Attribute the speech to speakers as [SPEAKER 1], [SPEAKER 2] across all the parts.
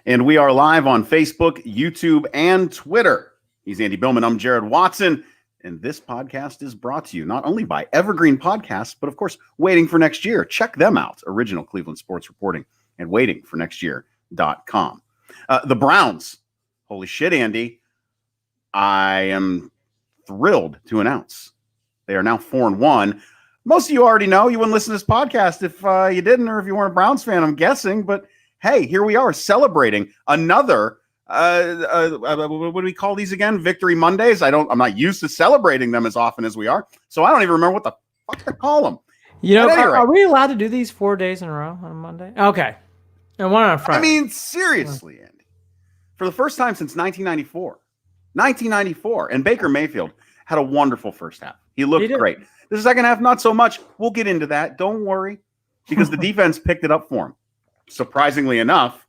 [SPEAKER 1] And we are live on Facebook, YouTube, and Twitter. He's Andy Billman. I'm Jared Watson. And this podcast is brought to you not only by Evergreen Podcasts, but of course, Waiting for Next Year. Check them out. Original Cleveland sports reporting and waitingfornextyear.com. The Browns. Holy shit, Andy. I am thrilled to announce they are now 4-1. Most of you already know. You wouldn't listen to this podcast if you didn't, or if you weren't a Browns fan, I'm guessing. But hey, here we are celebrating another, what do we call these again? Victory Mondays. I'm not used to celebrating them as often as we are. So I don't even remember what the fuck to call them.
[SPEAKER 2] You know, are we allowed to do these 4 days in a row on Monday? Okay. And one on Friday.
[SPEAKER 1] I mean, seriously, Andy. For the first time since 1994. And Baker Mayfield had a wonderful first half. He looked great. The second half, not so much. We'll get into that. Don't worry. Because the defense picked it up for him. Surprisingly enough,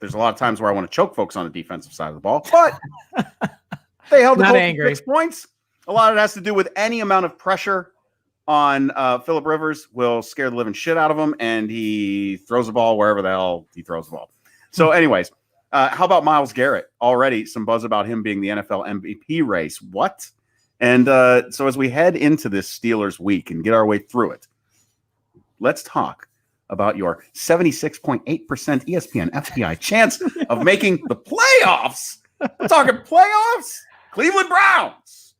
[SPEAKER 1] there's a lot of times where I want to choke folks on the defensive side of the ball, but they held the Colts to 6 points. A lot of it has to do with any amount of pressure on Phillip Rivers will scare the living shit out of him, and he throws the ball wherever the hell he throws the ball. So anyways, how about Myles Garrett? Already some buzz about him being the NFL MVP race. What? And so as we head into this Steelers week and get our way through it, let's talk about your 76.8% ESPN FPI chance of making the playoffs. We're talking playoffs. Cleveland Browns.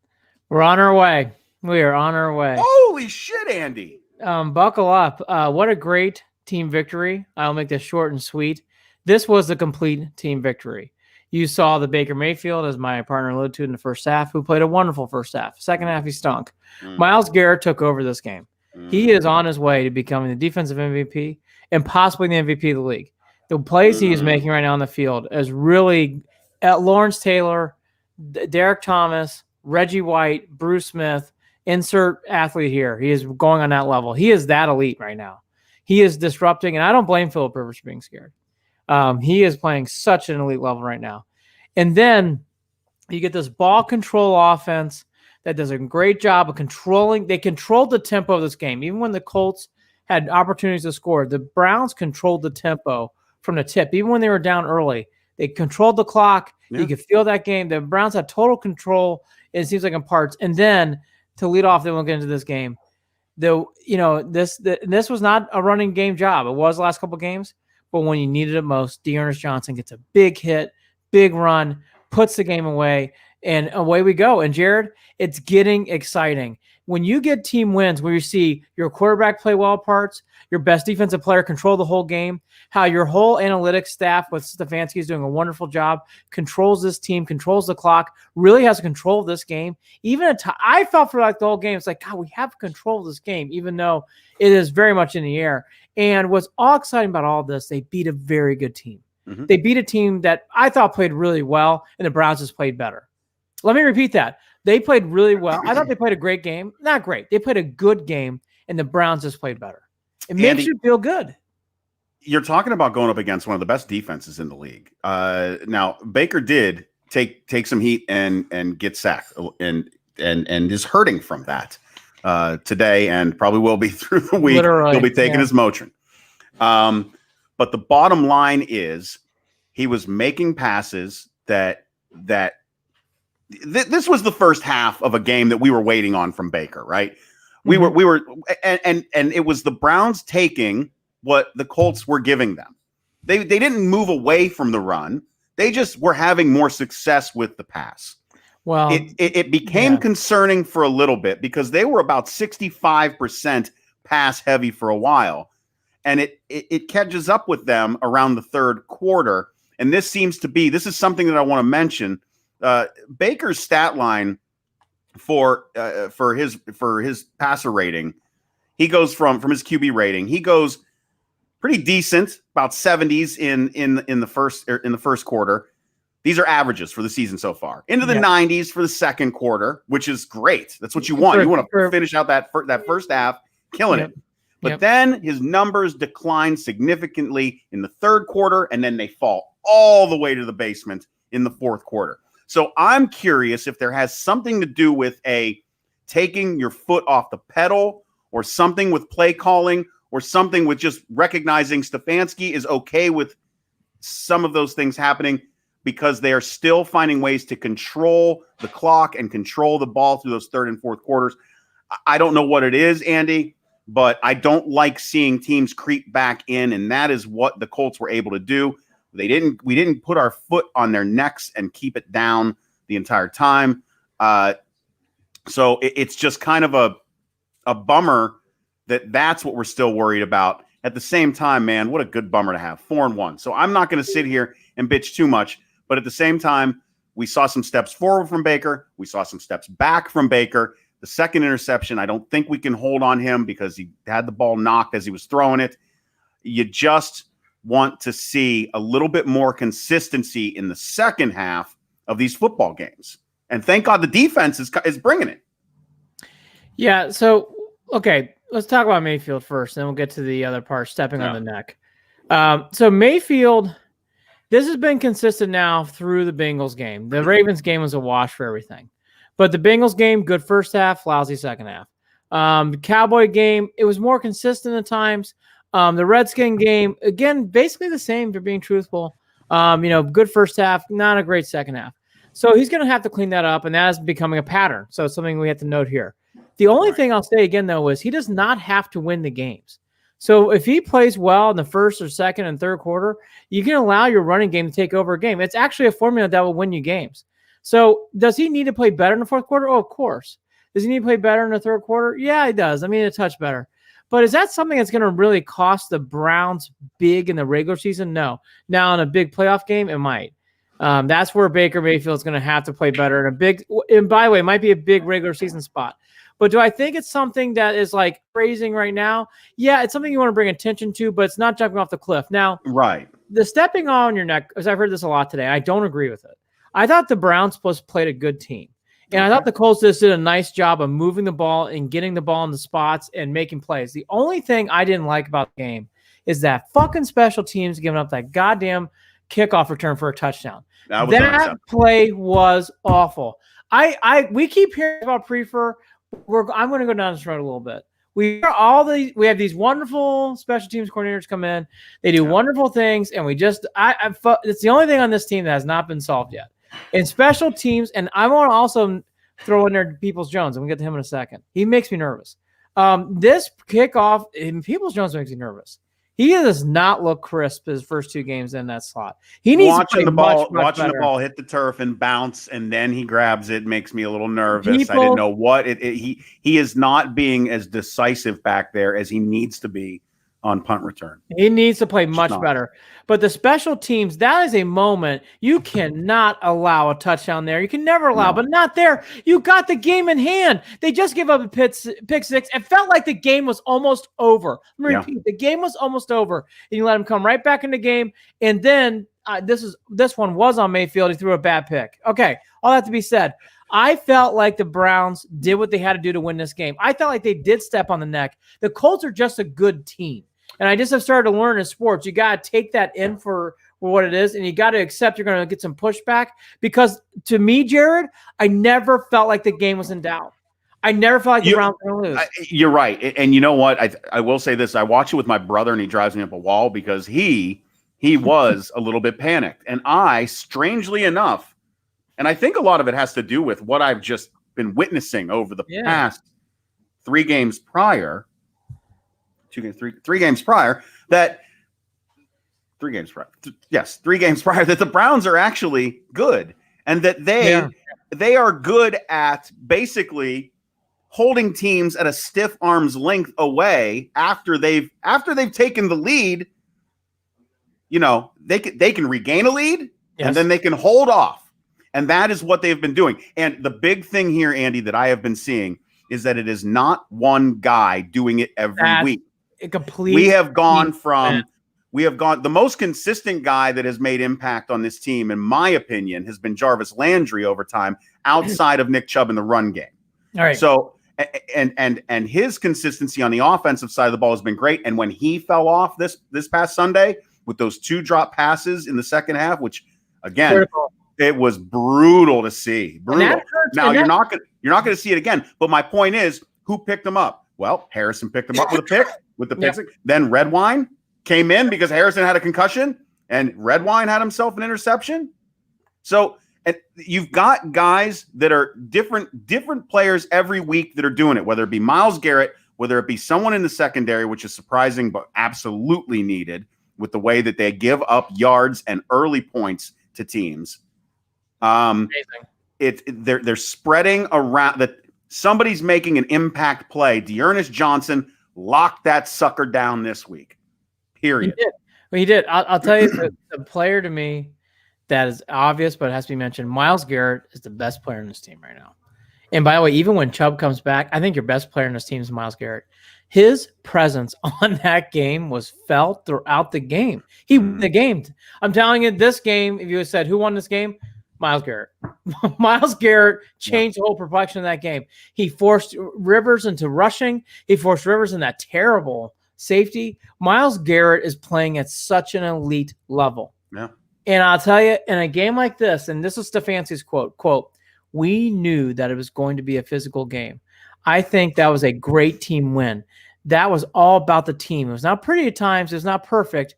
[SPEAKER 2] We're on our way. We are on our way.
[SPEAKER 1] Holy shit, Andy.
[SPEAKER 2] Buckle up. What a great team victory. I'll make this short and sweet. This was the complete team victory. You saw the Baker Mayfield, as my partner alluded to in the first half, who played a wonderful first half. Second half, he stunk. Myles Garrett took over this game. He is on his way to becoming the defensive MVP and possibly the MVP of the league. The plays he is making right now on the field is really Lawrence Taylor, Derek Thomas, Reggie White, Bruce Smith, insert athlete here. He is going on that level. He is that elite right now. He is disrupting, and I don't blame Phillip Rivers for being scared. He is playing such an elite level right now. And then you get this ball control offense that does a great job of controlling. They controlled the tempo of this game. Even when the Colts had opportunities to score, the Browns controlled the tempo from the tip. Even when they were down early, they controlled the clock. Yeah. You could feel that game. The Browns had total control, it seems like, in parts. And then to lead off, then we'll get into this game. This was not a running game job. It was the last couple of games. But when you needed it most, Dearness Johnson gets a big hit, big run, puts the game away, and away we go. And Jared, it's getting exciting. When you get team wins where you see your quarterback play well parts, your best defensive player control the whole game, how your whole analytics staff with Stefanski is doing a wonderful job, controls this team, controls the clock, really has control of this game. I felt for like the whole game, it's like, God, we have control of this game, even though it is very much in the air. And what's all exciting about all this, they beat a very good team. Mm-hmm. They beat a team that I thought played really well, and the Browns just played better. Let me repeat that. They played really well. I thought they played a great game. Not great. They played a good game, and the Browns just played better. It makes you feel good.
[SPEAKER 1] You're talking about going up against one of the best defenses in the league. Now, Baker did take some heat and get sacked and is hurting from that today, and probably will be through the week.
[SPEAKER 2] Literally,
[SPEAKER 1] he'll be taking his Motrin. But the bottom line is he was making passes that this was the first half of a game that we were waiting on from Baker, right? We were, and it was the Browns taking what the Colts were giving them. They didn't move away from the run. They just were having more success with the pass.
[SPEAKER 2] Well,
[SPEAKER 1] it became concerning for a little bit because they were about 65% pass heavy for a while, and it catches up with them around the third quarter. And this is something that I want to mention. Baker's stat line for his passer rating, he goes from his QB rating, he goes pretty decent, about 70s in the first quarter. These are averages for the season so far. Into the 90s for the second quarter, which is great. That's what you want. You want to finish out that first half killing it. But then his numbers decline significantly in the third quarter, and then they fall all the way to the basement in the fourth quarter. So I'm curious if there has something to do with taking your foot off the pedal, or something with play calling, or something with just recognizing Stefanski is okay with some of those things happening because they are still finding ways to control the clock and control the ball through those third and fourth quarters. I don't know what it is, Andy, but I don't like seeing teams creep back in, and that is what the Colts were able to do. We didn't put our foot on their necks and keep it down the entire time. So it's just kind of a bummer that's what we're still worried about. At the same time, man, what a good bummer to have 4-1. So I'm not going to sit here and bitch too much, but at the same time, we saw some steps forward from Baker. We saw some steps back from Baker. The second interception, I don't think we can hold on him because he had the ball knocked as he was throwing it. You just want to see a little bit more consistency in the second half of these football games. And thank God the defense is bringing it. Yeah.
[SPEAKER 2] So, okay, let's talk about Mayfield first, then we'll get to the other part, stepping on the neck. So Mayfield, this has been consistent now through the Bengals game. The Ravens game was a wash for everything. But the Bengals game, good first half, lousy second half. The Cowboy game, it was more consistent at times. The Redskin game, again, basically the same, for being truthful. Good first half, not a great second half. So he's going to have to clean that up, and that is becoming a pattern. So it's something we have to note here. The only thing I'll say again, though, is he does not have to win the games. So if he plays well in the first or second and third quarter, you can allow your running game to take over a game. It's actually a formula that will win you games. So does he need to play better in the fourth quarter? Oh, of course. Does he need to play better in the third quarter? Yeah, he does. I mean, a touch better. But is that something that's going to really cost the Browns big in the regular season? No. Now, in a big playoff game, it might. That's where Baker Mayfield is going to have to play better and by the way, it might be a big regular season spot. But do I think it's something that is like praising right now? Yeah, it's something you want to bring attention to, but it's not jumping off the cliff. Now, the stepping on your neck, because I've heard this a lot today, I don't agree with it. I thought the Browns played a good team. And I thought the Colts just did a nice job of moving the ball and getting the ball in the spots and making plays. The only thing I didn't like about the game is that fucking special teams giving up that goddamn kickoff return for a touchdown. That play was awful. We keep hearing about Prefer. I'm going to go down this road a little bit. We have these wonderful special teams coordinators come in. They do wonderful things, and it's the only thing on this team that has not been solved yet. In special teams, and I want to also throw in there Peoples-Jones, and we'll get to him in a second. He makes me nervous. This kickoff, Peoples-Jones makes me nervous. He does not look crisp his first two games in that slot. He needs
[SPEAKER 1] watching the ball hit the turf and bounce, and then he grabs it. Makes me a little nervous. I didn't know what he is not being as decisive back there as he needs to be on punt return.
[SPEAKER 2] He needs to play much better. But the special teams, that is a moment you cannot allow a touchdown there. You can never allow, but not there. You got the game in hand. They just gave up a pick six. It felt like the game was almost over. Let me repeat, the game was almost over. And you let him come right back in the game. And then this one was on Mayfield. He threw a bad pick. Okay, all that to be said. I felt like the Browns did what they had to do to win this game. I felt like they did step on the neck. The Colts are just a good team. And I just have started to learn in sports, you got to take that in for what it is, and you got to accept you're going to get some pushback. Because to me, Jared, I never felt like the game was in doubt. I never felt like the Browns were going to lose.
[SPEAKER 1] You're right. And you know what? I will say this. I watch it with my brother, and he drives me up a wall because he was a little bit panicked. And I, strangely enough, and I think a lot of it has to do with what I've just been witnessing over the past 3 games prior. 3 games prior that 3 games prior. Yes, 3 games prior that the Browns are actually good, and that they are good at basically holding teams at a stiff arm's length away after they've taken the lead. You know, they can regain a lead and then they can hold off. And that is what they've been doing. And the big thing here, Andy, that I have been seeing is that it is not one guy doing it every week. We have gone the most consistent guy that has made impact on this team, in my opinion, has been Jarvis Landry over time, outside of Nick Chubb in the run game.
[SPEAKER 2] All right.
[SPEAKER 1] So, and his consistency on the offensive side of the ball has been great. And when he fell off this past Sunday with those 2 drop passes in the second half, which again, it was brutal to see. Brutal. Now you're not going to see it again. But my point is, who picked him up? Well, Harrison picked him up with a pick. With the pick six. Then Redwine came in because Harrison had a concussion. And Redwine had himself an interception. So you've got guys that are different players every week that are doing it, whether it be Myles Garrett, whether it be someone in the secondary, which is surprising but absolutely needed with the way that they give up yards and early points to teams. They're spreading around that somebody's making an impact play. Dearness Johnson locked that sucker down this week. Period.
[SPEAKER 2] He did. I'll tell you the player to me that is obvious, but it has to be mentioned. Myles Garrett is the best player in this team right now. And by the way, even when Chubb comes back, I think your best player in this team is Myles Garrett. His presence on that game was felt throughout the game. He won the game. I'm telling you, this game, if you had said who won this game, Myles Garrett. Myles Garrett changed the whole complexion of that game. He forced Rivers into rushing. He forced Rivers in that terrible safety. Myles Garrett is playing at such an elite level.
[SPEAKER 1] Yeah.
[SPEAKER 2] And I'll tell you, in a game like this, and this is Stefanski's quote, we knew that it was going to be a physical game. I think that was a great team win. That was all about the team. It was not pretty at times. It was not perfect,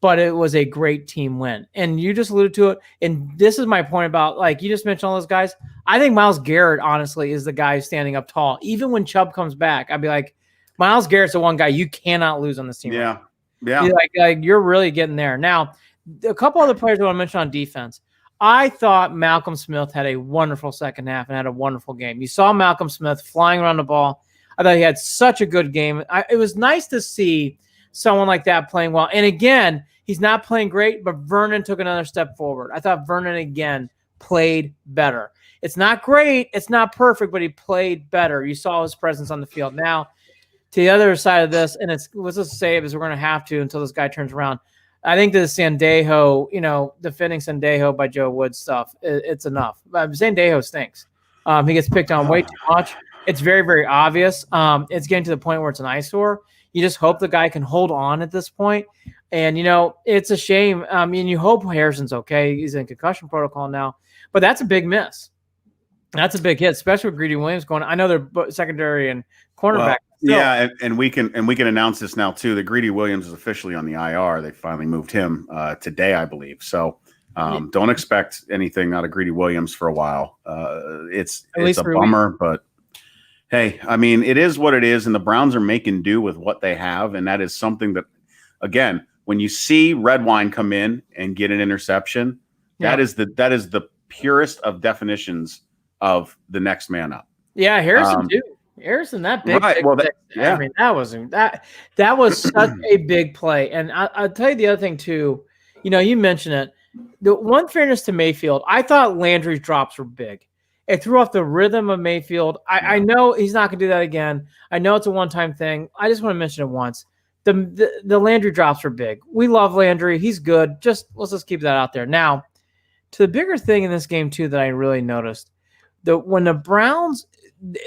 [SPEAKER 2] but it was a great team win. And you just alluded to it. And this is my point about, like, you just mentioned all those guys. I think Myles Garrett, honestly, is the guy who's standing up tall. Even when Chubb comes back, I'd be like, Myles Garrett's the one guy you cannot lose on this team.
[SPEAKER 1] Yeah.
[SPEAKER 2] Right now. Like you're really getting there. Now, a couple other players I want to mention on defense. I thought Malcolm Smith had a wonderful second half and had a wonderful game. You saw Malcolm Smith flying around the ball. I thought he had such a good game. It was nice to see someone like that playing well. And again, he's not playing great, but Vernon took another step forward. I thought Vernon, again, played better. It's not great. It's not perfect, but he played better. You saw his presence on the field. Now, to the other side of this, and let's just say it because we're going to have to until this guy turns around. I think the Sandejo, defending Sandejo by Joe Woods stuff, it's enough. Sandejo stinks. He gets picked on way too much. It's very, very obvious. It's getting to the point where it's an eyesore. You just hope the guy can hold on at this point. And, it's a shame. I mean, you hope Harrison's okay. He's in concussion protocol now. But that's a big miss. That's a big hit, especially with Greedy Williams going. I know they're secondary and cornerback.
[SPEAKER 1] Yeah, and we can announce this now too. That Greedy Williams is officially on the IR. They finally moved him today, I believe. So don't expect anything out of Greedy Williams for a while. It's a bummer, but hey, I mean, it is what it is, and the Browns are making do with what they have, and that is something that, again, when you see Redwine come in and get an interception, that is the purest of definitions of the next man up.
[SPEAKER 2] Yeah, Harrison too. Harrison, that big.
[SPEAKER 1] Right. Well,
[SPEAKER 2] I mean, that was such a big play. And I'll tell you the other thing too. You mentioned it. The one fairness to Mayfield, I thought Landry's drops were big. It threw off the rhythm of Mayfield. I know he's not going to do that again. I know it's a one-time thing. I just want to mention it once. The Landry drops were big. We love Landry. He's good. Let's just keep that out there. Now, to the bigger thing in this game too that I really noticed, when the Browns,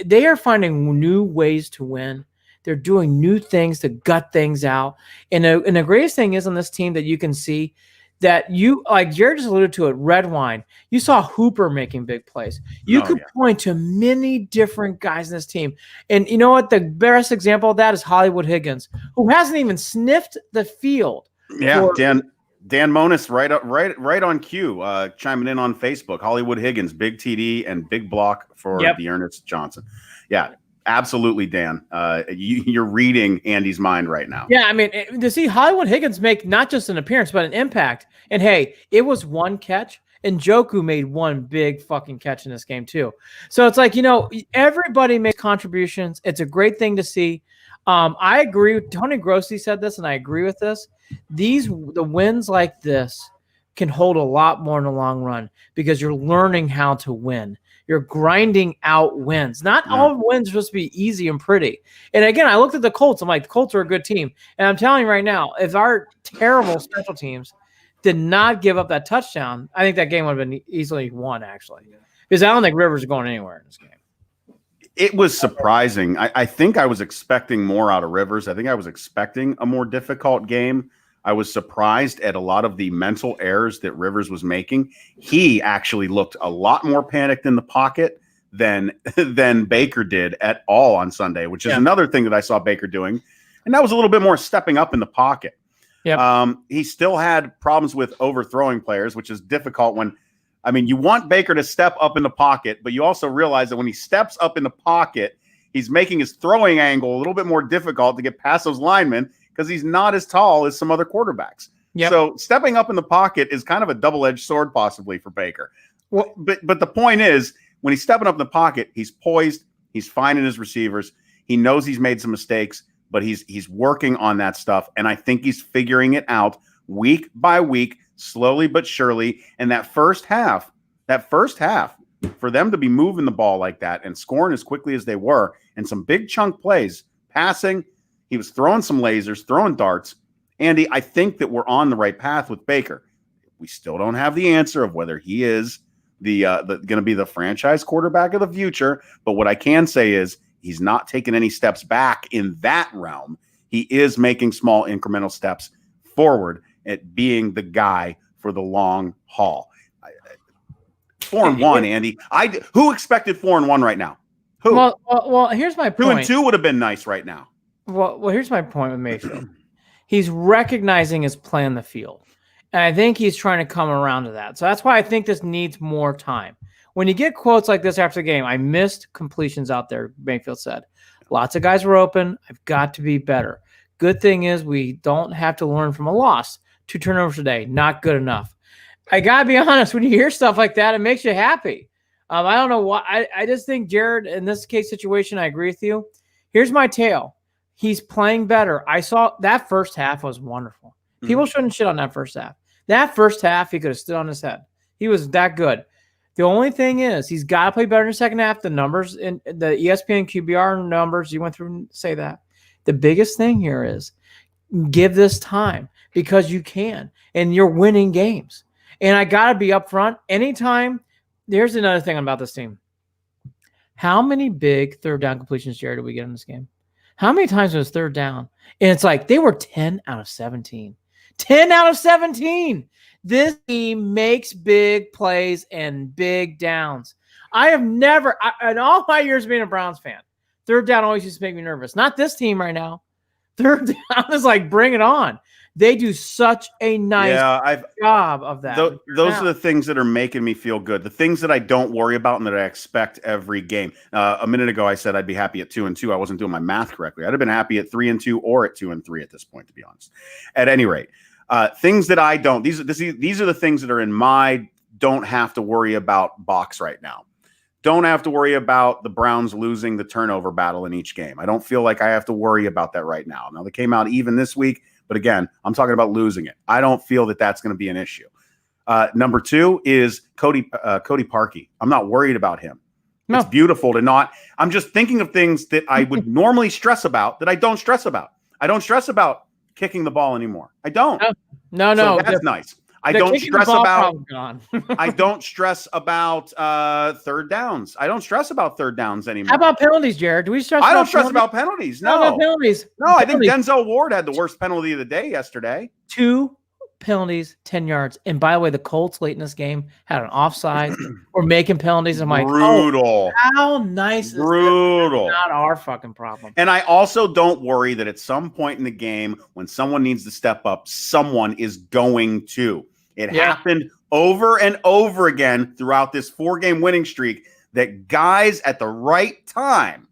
[SPEAKER 2] they are finding new ways to win. They're doing new things to gut things out. And the greatest thing is on this team that you can see that like Jared just alluded to it, Redwine. You saw Hooper making big plays. You could point to many different guys in this team. And you know what? The best example of that is Hollywood Higgins, who hasn't even sniffed the field.
[SPEAKER 1] Yeah, Dan Monis right on cue, chiming in on Facebook. Hollywood Higgins, big TD and big block for Dearness Johnson. Yeah, absolutely, Dan. You're reading Andy's mind right now.
[SPEAKER 2] Yeah, I mean, to see Hollywood Higgins make not just an appearance, but an impact. And hey, it was one catch, and Njoku made one big fucking catch in this game too. So it's like, everybody makes contributions. It's a great thing to see. I agree. Tony Grossi said this, and I agree with this. The wins like this can hold a lot more in the long run because you're learning how to win. You're grinding out wins. Not all wins are supposed to be easy and pretty. And again, I looked at the Colts. I'm like, the Colts are a good team. And I'm telling you right now, if our terrible special teams did not give up that touchdown, I think that game would have been easily won, actually. Because I don't think Rivers is going anywhere in this game.
[SPEAKER 1] It was surprising. I think I was expecting more out of Rivers. I think I was expecting a more difficult game. I was surprised at a lot of the mental errors that Rivers was making. He actually looked a lot more panicked in the pocket than Baker did at all on Sunday, which is another thing that I saw Baker doing. And that was a little bit more stepping up in the pocket.
[SPEAKER 2] Yep.
[SPEAKER 1] He still had problems with overthrowing players, which is difficult when, I mean, you want Baker to step up in the pocket, but you also realize that when he steps up in the pocket, he's making his throwing angle a little bit more difficult to get past those linemen because he's not as tall as some other quarterbacks.
[SPEAKER 2] Yep.
[SPEAKER 1] So stepping up in the pocket is kind of a double-edged sword possibly for Baker.
[SPEAKER 2] Well,
[SPEAKER 1] but the point is, when he's stepping up in the pocket, he's poised, he's finding his receivers, he knows he's made some mistakes, but he's working on that stuff, and I think he's figuring it out week by week, slowly but surely. And that first half, for them to be moving the ball like that and scoring as quickly as they were, and some big chunk plays, passing, he was throwing some lasers, throwing darts. Andy, I think that we're on the right path with Baker. We still don't have the answer of whether he is the going to be the franchise quarterback of the future. But what I can say is he's not taking any steps back in that realm. He is making small incremental steps forward at being the guy for the long haul. 4-1, Andy. Who expected 4-1 right now? Who?
[SPEAKER 2] Well, here's my point.
[SPEAKER 1] 2-2 would have been nice right now.
[SPEAKER 2] Well, here's my point with Mayfield. He's recognizing his play on the field. And I think he's trying to come around to that. So that's why I think this needs more time. When you get quotes like this after the game, I missed completions out there, Mayfield said. Lots of guys were open. I've got to be better. Good thing is we don't have to learn from a loss. 2 turnovers today, not good enough. I got to be honest, when you hear stuff like that, it makes you happy. I don't know why. I just think Jared, in this case situation, I agree with you. Here's my tale. He's playing better. I saw that first half was wonderful. People shouldn't shit on that first half. That first half, he could have stood on his head. He was that good. The only thing is he's got to play better in the second half. The numbers in the ESPN QBR numbers, you went through and say that. The biggest thing here is give this time because you can, and you're winning games. And I got to be upfront. Anytime, there's another thing about this team. How many big third down completions, Jared, did we get in this game? How many times was third down? And it's like they were 10 out of 17. 10 out of 17. This team makes big plays and big downs. I have never, in all my years being a Browns fan, third down always used to make me nervous. Not this team right now. Third down is like, bring it on. They do such a nice job of that.
[SPEAKER 1] Those are the things that are making me feel good. The things that I don't worry about and that I expect every game. A minute ago, I said I'd be happy at 2-2. I wasn't doing my math correctly. I'd have been happy at 3-2 or at 2-3 at this point, to be honest. At any rate, things that I don't. These are the things that are in my don't have to worry about box right now. Don't have to worry about the Browns losing the turnover battle in each game. I don't feel like I have to worry about that right now. Now, they came out even this week. But again, I'm talking about losing it. I don't feel that that's going to be an issue. Number 2 is Cody Parkey. I'm not worried about him. No. It's beautiful to not. I'm just thinking of things that I would normally stress about that I don't stress about. I don't stress about kicking the ball anymore. I don't.
[SPEAKER 2] No.
[SPEAKER 1] So that's nice. I don't stress about. I don't stress about third downs. I don't stress about third downs anymore.
[SPEAKER 2] How about penalties, Jared? Do we stress?
[SPEAKER 1] I don't stress about penalties. No.
[SPEAKER 2] How about penalties?
[SPEAKER 1] No, I think Denzel Ward had the worst penalty of the day yesterday.
[SPEAKER 2] 2 penalties, 10 yards. And by the way, the Colts late in this game had an offside or making penalties. I'm like,
[SPEAKER 1] brutal.
[SPEAKER 2] Oh, how nice is
[SPEAKER 1] brutal.
[SPEAKER 2] This? Not our fucking problem.
[SPEAKER 1] And I also don't worry that at some point in the game, when someone needs to step up, someone is going to. It happened over and over again throughout this 4-game winning streak that guys at the right time,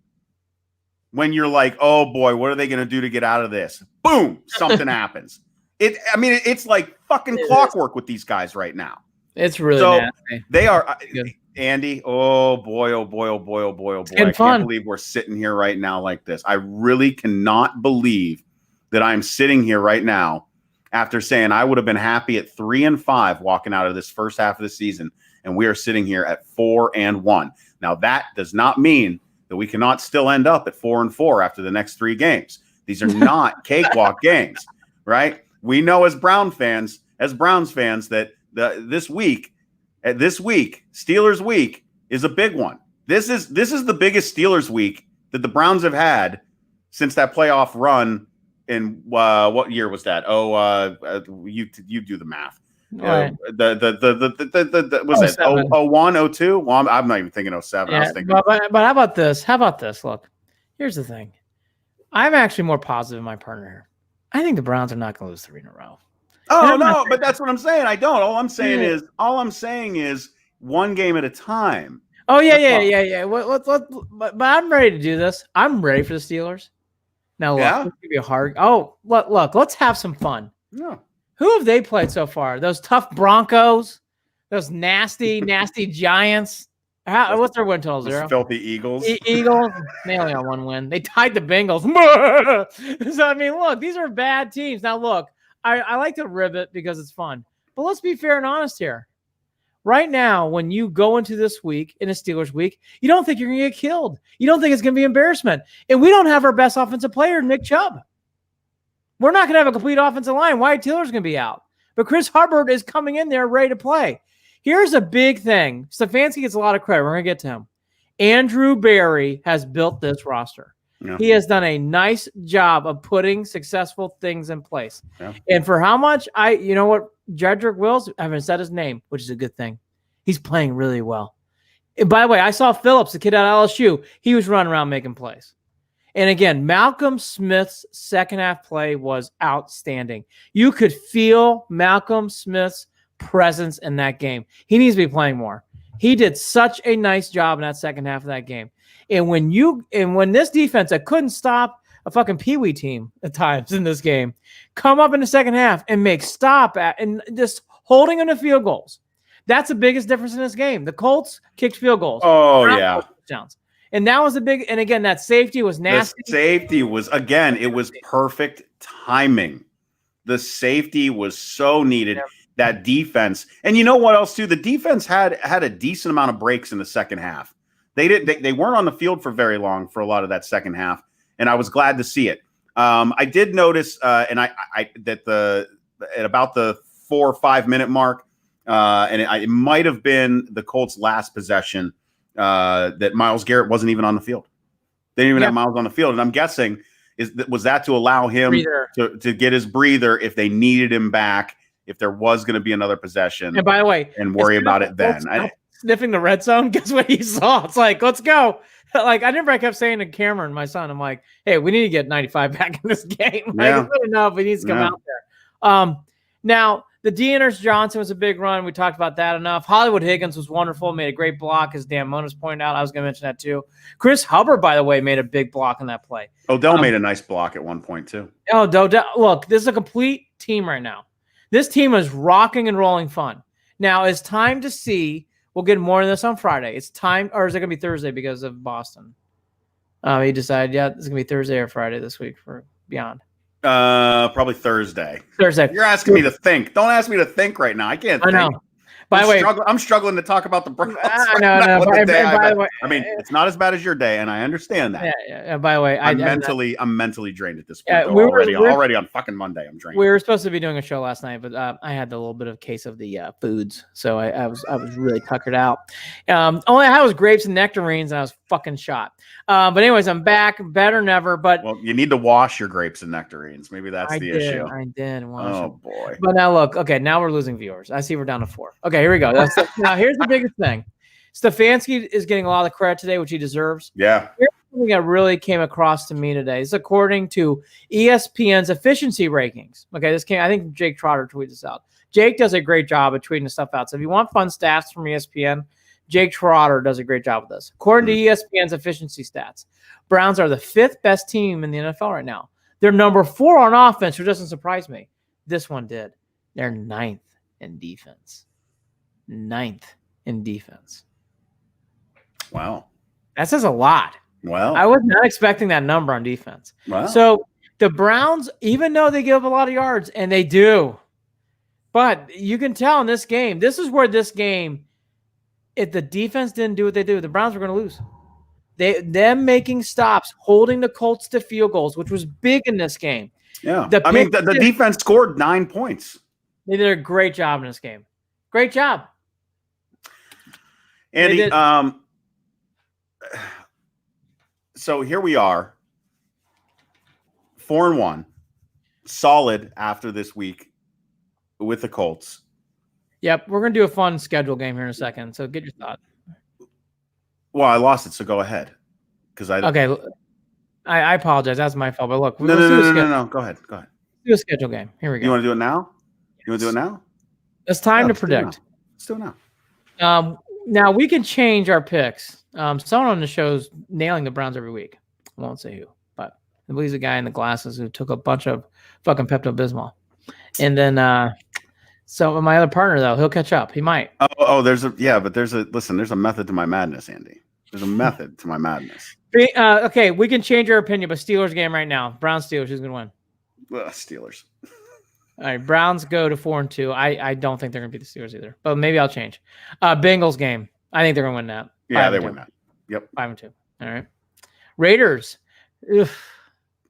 [SPEAKER 1] when you're like, oh boy, what are they going to do to get out of this? Boom, something happens. It's like fucking clockwork with these guys right now.
[SPEAKER 2] It's really nasty.
[SPEAKER 1] They are, Andy. Oh boy, oh boy, oh boy, oh boy, oh boy. I can't believe we're sitting here right now like this. I really cannot believe that I'm sitting here right now after saying I would have been happy at 3-5 walking out of this first half of the season, and we are sitting here at 4-1. Now, that does not mean that we cannot still end up at 4-4 after the next 3 games. These are not cakewalk games, right? We know as Browns fans, that this week, Steelers week is a big one. This is the biggest Steelers week that the Browns have had since that playoff run. In what year was that? You do the math.
[SPEAKER 2] Right.
[SPEAKER 1] Was it 01, 02? Well, I'm not even thinking 07.
[SPEAKER 2] Yeah, I was thinking. But how about this? Look, here's the thing. I'm actually more positive in my partner here. I think the Browns are not going to lose 3 in a row.
[SPEAKER 1] Oh no, but that's what I'm saying. I don't. All I'm saying is one game at a time.
[SPEAKER 2] Oh yeah. But I'm ready to do this. I'm ready for the Steelers. Now look, it's gonna be a hard. Oh, look, let's have some fun.
[SPEAKER 1] Yeah.
[SPEAKER 2] Who have they played so far? Those tough Broncos, those nasty Giants. What's their win total? 0?
[SPEAKER 1] Filthy Eagles.
[SPEAKER 2] Eagles, they only got 1 win. They tied the Bengals. So I mean, look, these are bad teams. Now look, I like to rib it because it's fun, but let's be fair and honest here. Right now, when you go into this week, in a Steelers week, you don't think you're going to get killed. You don't think it's going to be embarrassment. And we don't have our best offensive player, Nick Chubb. We're not going to have a complete offensive line. Wyatt Tiller's going to be out. But Chris Hubbard is coming in there ready to play. Here's a big thing. Stefanski gets a lot of credit. We're going to get to him. Andrew Berry has built this roster. Yeah. He has done a nice job of putting successful things in place. Yeah. And for how much you know what? Jedrick Wills, I haven't said his name, which is a good thing. He's playing really well. And by the way, I saw Phillips, the kid out of LSU. He was running around making plays. And again, Malcolm Smith's second half play was outstanding. You could feel Malcolm Smith's presence in that game. He needs to be playing more. He did such a nice job in that second half of that game. And when this defense that couldn't stop a fucking peewee team at times in this game, come up in the second half and make stop at and just holding them to field goals. That's the biggest difference in this game. The Colts kicked field goals.
[SPEAKER 1] Oh, yeah.
[SPEAKER 2] Touchdowns. And that was the big, and again, that safety was nasty.
[SPEAKER 1] The safety was, again, it was perfect timing. The safety was so needed. Yep. That defense. And you know what else, too? The defense had a decent amount of breaks in the second half. They weren't on the field for very long for a lot of that second half. And I was glad to see it. I did notice, and at about the 4 or 5 minute mark, and it might have been the Colts' last possession, that Myles Garrett wasn't even on the field. They didn't even have Myles on the field, and I'm guessing was that to allow him to get his breather if they needed him back, if there was going to be another possession.
[SPEAKER 2] And by the way,
[SPEAKER 1] and worry about it then.
[SPEAKER 2] Sniffing the red zone, guess what he saw? It's like, let's go. Like I kept saying to Cameron, my son, I'm like, hey, we need to get 95 back in this game. Like, it's good enough. He needs to come out there. Now, the Deaners Johnson was a big run. We talked about that enough. Hollywood Higgins was wonderful, made a great block, as Dan Monas pointed out. I was going to mention that too. Chris Hubbard, by the way, made a big block on that play.
[SPEAKER 1] Odell made a nice block at one point too.
[SPEAKER 2] Oh, Odell, look, this is a complete team right now. This team is rocking and rolling fun. Now, it's time to see. We'll get more of this on Friday. It's time, or is it going to be Thursday because of Boston? He decided, it's going to be Thursday or Friday this week for Beyond.
[SPEAKER 1] Probably Thursday. You're asking me to think. Don't ask me to think right now. I can't think.
[SPEAKER 2] I know. By the way,
[SPEAKER 1] I'm struggling to talk about the Browns.
[SPEAKER 2] No.
[SPEAKER 1] By the way, I mean, it's not as bad as your day, and I understand that.
[SPEAKER 2] Yeah. By the way, I'm
[SPEAKER 1] mentally drained at this point.
[SPEAKER 2] We're
[SPEAKER 1] already on fucking Monday. I'm drained.
[SPEAKER 2] We were supposed to be doing a show last night, but I had a little bit of case of the foods, so I was really tuckered out. Only I had was grapes and nectarines, and I was fucking shot. But anyways, I'm back, better than ever. But
[SPEAKER 1] you need to wash your grapes and nectarines. Maybe that's the issue.
[SPEAKER 2] I did.
[SPEAKER 1] Oh boy.
[SPEAKER 2] But now look, okay, now we're losing viewers. I see we're down to 4. Okay, here we go. Now here's the biggest thing. Stefanski is getting a lot of credit today, which he deserves.
[SPEAKER 1] Yeah.
[SPEAKER 2] Here's something that really came across to me today. It's according to ESPN's efficiency rankings. Okay, I think Jake Trotter tweeted this out. Jake does a great job of tweeting the stuff out. So if you want fun stats from ESPN, Jake Trotter does a great job with this. According to ESPN's efficiency stats, Browns are the 5th best team in the NFL right now. They're number 4 on offense, which doesn't surprise me. This one did. They're 9th in defense. 9th in defense.
[SPEAKER 1] Wow.
[SPEAKER 2] That says a lot.
[SPEAKER 1] Wow.
[SPEAKER 2] I was not expecting that number on defense.
[SPEAKER 1] Wow.
[SPEAKER 2] So the Browns, even though they give up a lot of yards, and they do, but you can tell in this game, this is where this game, if the defense didn't do what they do, the Browns were going to lose. Them making stops, holding the Colts to field goals, which was big in this game.
[SPEAKER 1] Yeah. The defense scored 9 points.
[SPEAKER 2] They did a great job in this game. Great job.
[SPEAKER 1] Andy, so here we are, 4-1, solid after this week with the Colts.
[SPEAKER 2] Yep, we're going to do a fun schedule game here in a second, so get your thought.
[SPEAKER 1] Well, I lost it, so go ahead.
[SPEAKER 2] Okay, I apologize. That's my fault, but look.
[SPEAKER 1] No. Go ahead.
[SPEAKER 2] do a schedule game. Here we go.
[SPEAKER 1] You want to do it now? You want to do it now?
[SPEAKER 2] It's time to
[SPEAKER 1] Let's do it
[SPEAKER 2] predict.
[SPEAKER 1] now. Let's do it now.
[SPEAKER 2] Now we can change our picks. Someone on the show's nailing the Browns every week. I won't say who, but I believe he's a guy in the glasses who took a bunch of fucking Pepto-Bismol. And then so my other partner, though, he'll catch up. He might.
[SPEAKER 1] There's a method to my madness, Andy. There's a method to my madness.
[SPEAKER 2] Okay, we can change our opinion, but Steelers game right now. Browns Steelers, who's gonna win?
[SPEAKER 1] Steelers.
[SPEAKER 2] All right, Browns go to 4-2. I don't think they're gonna beat the Steelers either, but maybe I'll change. Bengals game. I think they're gonna win that.
[SPEAKER 1] Yeah, they win that. Yep.
[SPEAKER 2] 5-2. All right. Raiders. Ugh.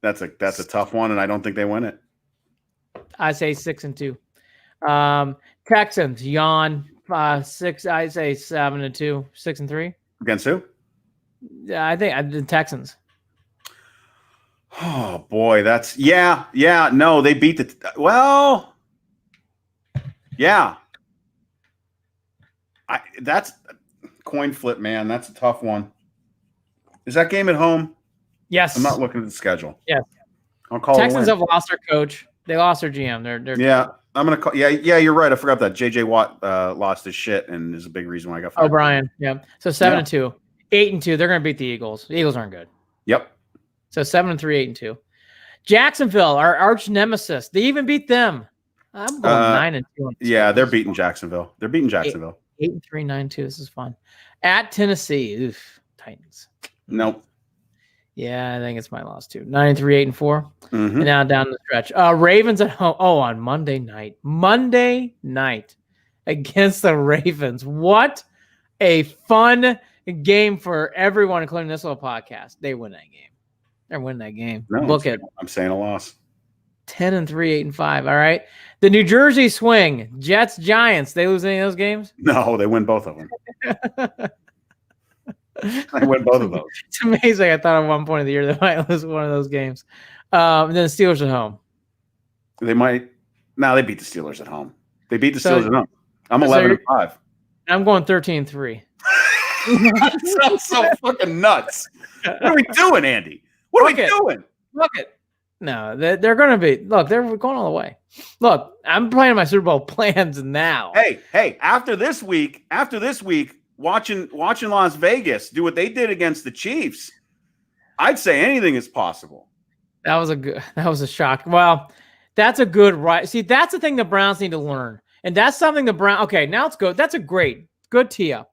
[SPEAKER 1] That's a tough one, and I don't think they win it.
[SPEAKER 2] I say 6-2. Texans yawn 6. I say 7-2. 6-3
[SPEAKER 1] against who?
[SPEAKER 2] I think the Texans.
[SPEAKER 1] Oh boy, that's no, they beat that's coin flip, man. That's a tough one. Is that game at home?
[SPEAKER 2] Yes.
[SPEAKER 1] I'm not looking at the schedule.
[SPEAKER 2] Yes.
[SPEAKER 1] I'll call
[SPEAKER 2] Texans have lost their coach. They lost their GM. They're
[SPEAKER 1] I'm gonna call. Yeah, you're right. I forgot that JJ Watt lost his shit and is a big reason why I got fired.
[SPEAKER 2] O'Brien. Yeah. So 7-2, 8-2. They're gonna beat the Eagles. The Eagles aren't good.
[SPEAKER 1] Yep.
[SPEAKER 2] So 7-3, 8-2. Jacksonville, our arch nemesis. They even beat them. I'm going 9-2.
[SPEAKER 1] Yeah, they're beating Jacksonville.
[SPEAKER 2] 8-3, 9-2. This is fun. At Tennessee, oof, Titans.
[SPEAKER 1] Nope.
[SPEAKER 2] Yeah, I think it's my loss too. 9-3, 8-4.
[SPEAKER 1] Mm-hmm.
[SPEAKER 2] And now down the stretch. Ravens at home. Oh, on Monday night. Monday night against the Ravens. What a fun game for everyone, including this little podcast. They win that game. They're winning that game.
[SPEAKER 1] No,
[SPEAKER 2] Book it.
[SPEAKER 1] I'm saying a loss.
[SPEAKER 2] 10-3, 8-5. All right. The New Jersey swing. Jets, Giants. They lose any of those games?
[SPEAKER 1] No, they win both of them. I win both of those.
[SPEAKER 2] It's amazing. I thought at one point of the year they might lose one of those games. And then the Steelers at home.
[SPEAKER 1] They might. No, they beat the Steelers at home. They beat the Steelers at home. I'm 11-5.
[SPEAKER 2] I'm going 13-3.
[SPEAKER 1] That sounds so fucking nuts. What are we doing, Andy? What are we doing?
[SPEAKER 2] Look it. No, they're going to be. Look, they're going all the way. Look, I'm playing my Super Bowl plans now.
[SPEAKER 1] Hey, after this week, watching Las Vegas do what they did against the Chiefs, I'd say anything is possible.
[SPEAKER 2] That was a shock. Well, that's a good right. See, that's the thing the Browns need to learn. And that's something okay, now let's go. That's a good tee up.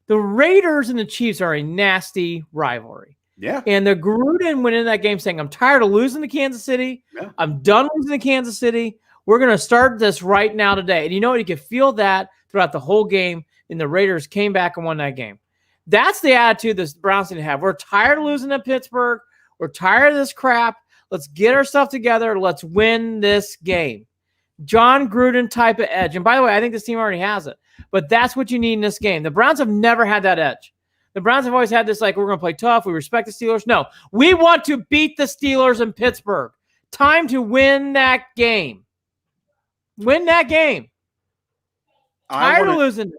[SPEAKER 2] The Raiders and the Chiefs are a nasty rivalry.
[SPEAKER 1] Yeah.
[SPEAKER 2] And the Gruden went into that game saying, I'm tired of losing to Kansas City. Yeah. I'm done losing to Kansas City. We're going to start this right now today. And you know what? You could feel that throughout the whole game. And the Raiders came back and won that game. That's the attitude the Browns need to have. We're tired of losing to Pittsburgh. We're tired of this crap. Let's get our stuff together. Let's win this game. John Gruden type of edge. And by the way, I think this team already has it. But that's what you need in this game. The Browns have never had that edge. The Browns have always had this, like, we're going to play tough. We respect the Steelers. No, we want to beat the Steelers in Pittsburgh. Time to win that game. Win that game. Tired of losing.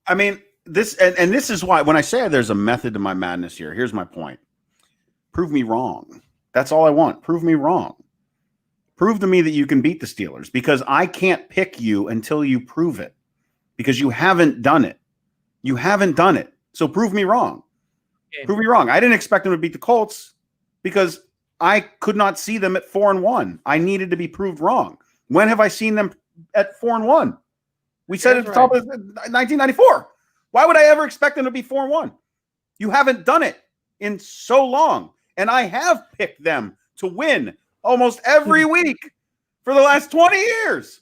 [SPEAKER 1] I mean, this is why when I say there's a method to my madness here, here's my point. Prove me wrong. That's all I want. Prove me wrong. Prove to me that you can beat the Steelers, because I can't pick you until you prove it, because you haven't done it. You haven't done it. So prove me wrong. Okay. Prove me wrong. I didn't expect them to beat the Colts because I could not see them at 4-1. I needed to be proved wrong. When have I seen them at 4-1? We said at the top of 1994. Why would I ever expect them to be 4-1? You haven't done it in so long. And I have picked them to win almost every week for the last 20 years.